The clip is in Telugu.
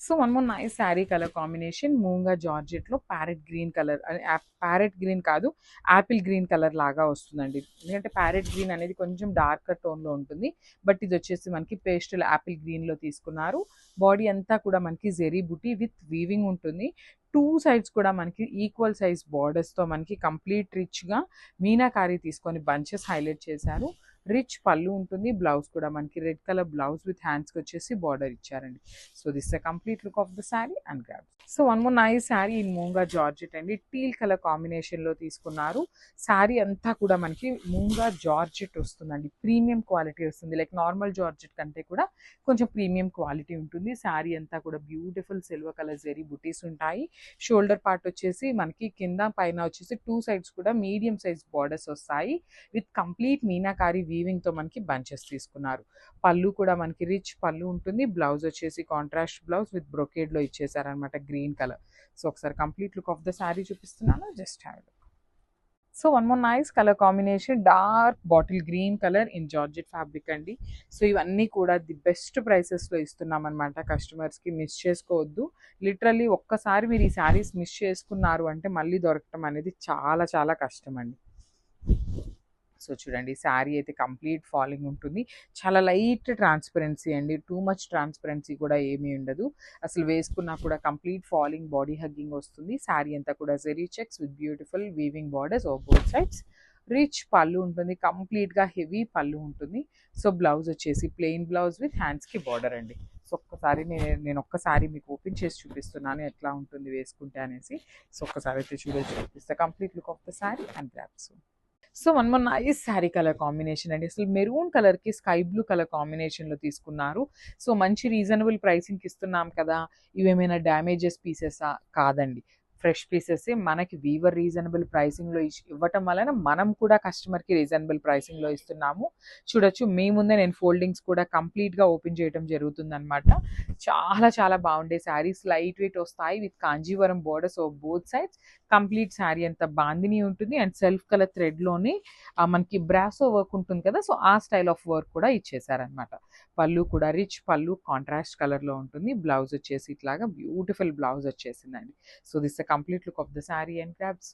So one more nice sari colour combination మూంగా జార్జెట్లో parrot green colour, parrot green కాదు యాపిల్ గ్రీన్ కలర్ లాగా వస్తుందండి. ఎందుకంటే ప్యారెట్ గ్రీన్ అనేది కొంచెం డార్కర్ టోన్లో ఉంటుంది, బట్ ఇది వచ్చేసి మనకి పేస్టల్ యాపిల్ గ్రీన్లో తీసుకున్నారు. బాడీ అంతా కూడా మనకి జెరీ బుటీ విత్ వీవింగ్ ఉంటుంది. టూ సైడ్స్ కూడా మనకి ఈక్వల్ సైజ్ బార్డర్స్తో మనకి కంప్లీట్ రిచ్గా మీనాకారీ తీసుకొని బంచెస్ హైలైట్ చేశారు. రిచ్ పళ్ళు ఉంటుంది. బ్లౌజ్ కూడా మనకి రెడ్ కలర్ బ్లౌజ్ విత్ హ్యాండ్స్కి వచ్చేసి బార్డర్ ఇచ్చారండి. So this the complete look of the sari and grab. So one more nice sari in మూంగా georgette అండి. టీల్ కలర్ కాంబినేషన్లో తీసుకున్నారు. శారీ అంతా కూడా మనకి మూంగా జార్జెట్ వస్తుందండి. ప్రీమియం క్వాలిటీ వస్తుంది. లైక్ నార్మల్ జార్జెట్ కంటే కూడా కొంచెం ప్రీమియం క్వాలిటీ ఉంటుంది. శారీ అంతా కూడా బ్యూటిఫుల్ సిల్వర్ కలర్ జెరీ బుటీస్ ఉంటాయి. షోల్డర్ పార్ట్ వచ్చేసి మనకి కింద పైన వచ్చేసి టూ సైడ్స్ కూడా మీడియం సైజ్ బార్డర్స్ వస్తాయి విత్ కంప్లీట్ మీనాకారీ వీవింగ్తో మనకి బంచెస్ తీసుకున్నారు. పళ్ళు కూడా మనకి రిచ్ పళ్ళు ఉంటుంది. బ్లౌజ్ వచ్చేసి కాంట్రాస్ట్ బ్లౌజ్ విత్ బ్రొకేడ్లో ఇచ్చేసారనమాట గ్రీన్ కలర్. సో ఒకసారి complete look of the sari చూపిస్తున్నాను, just have it. So one more nice colour combination dark bottle green colour in georgette fabric అండి. సో ఇవన్నీ కూడా ది బెస్ట్ ప్రైసెస్లో ఇస్తున్నాం అనమాట కస్టమర్స్కి. మిస్ చేసుకోవద్దు. లిటరల్లీ ఒక్కసారి మీరు ఈ శారీస్ మిస్ చేసుకున్నారు అంటే మళ్ళీ దొరకటం అనేది చాలా చాలా కష్టం అండి. సో చూడండి, శారీ అయితే కంప్లీట్ ఫాలింగ్ ఉంటుంది. చాలా లైట్ ట్రాన్స్పరెన్సీ అండి, టూ మచ్ ట్రాన్స్పరెన్సీ కూడా ఏమీ ఉండదు. అసలు వేసుకున్నా కూడా కంప్లీట్ ఫాలింగ్ బాడీ హగ్గింగ్ వస్తుంది. శారీ అంతా కూడా zari checks with beautiful weaving borders of both sides. Rich pallu ఉంటుంది, కంప్లీట్గా హెవీ పళ్ళు ఉంటుంది. సో బ్లౌజ్ వచ్చేసి ప్లెయిన్ బ్లౌజ్ విత్ హ్యాండ్స్కి బార్డర్ అండి. సో ఒక్కసారి నేను ఒక్కసారి మీకు ఓపెన్ చేసి చూపిస్తున్నాను ఎట్లా ఉంటుంది వేసుకుంటే అనేసి. సో ఒక్కసారి అయితే చూపిస్తే complete look of the sari and grasp. So one more nice sari colour combination అండి. అసలు మెరూన్ కలర్కి స్కై బ్లూ కలర్ కాంబినేషన్లో తీసుకున్నారు. సో మంచి రీజనబుల్ ప్రైసింగ్కి ఇస్తున్నాం కదా, ఇవేమైనా డ్యామేజెస్ పీసెసా? కాదండి, ఫ్రెష్ పీసెస్ మనకి వీవర్ రీజనబుల్ ప్రైసింగ్లో ఇవ్వటం వలన మనం కూడా కస్టమర్కి రీజనబుల్ ప్రైసింగ్లో ఇస్తున్నాము. చూడొచ్చు, మీ ముందే నేను ఫోల్డింగ్స్ కూడా కంప్లీట్గా ఓపెన్ చేయడం జరుగుతుందన్నమాట. చాలా చాలా బాగుండే శారీస్, లైట్ వెయిట్ వస్తాయి with Kanjeevaram borders of both sides. Complete sari అంతా బాందిని ఉంటుంది అండ్ సెల్ఫ్ కలర్ థ్రెడ్లోనే మనకి బ్రాసో వర్క్ ఉంటుంది కదా, సో ఆ స్టైల్ ఆఫ్ వర్క్ కూడా ఇచ్చేసారనమాట. పళ్ళు కూడా రిచ్ పళ్ళు కాంట్రాస్ట్ కలర్లో ఉంటుంది. బ్లౌజ్ వచ్చేసి ఇట్లాగా బ్యూటిఫుల్ బ్లౌజ్ వచ్చేసిందండి. So this the complete look of the sari and grabs.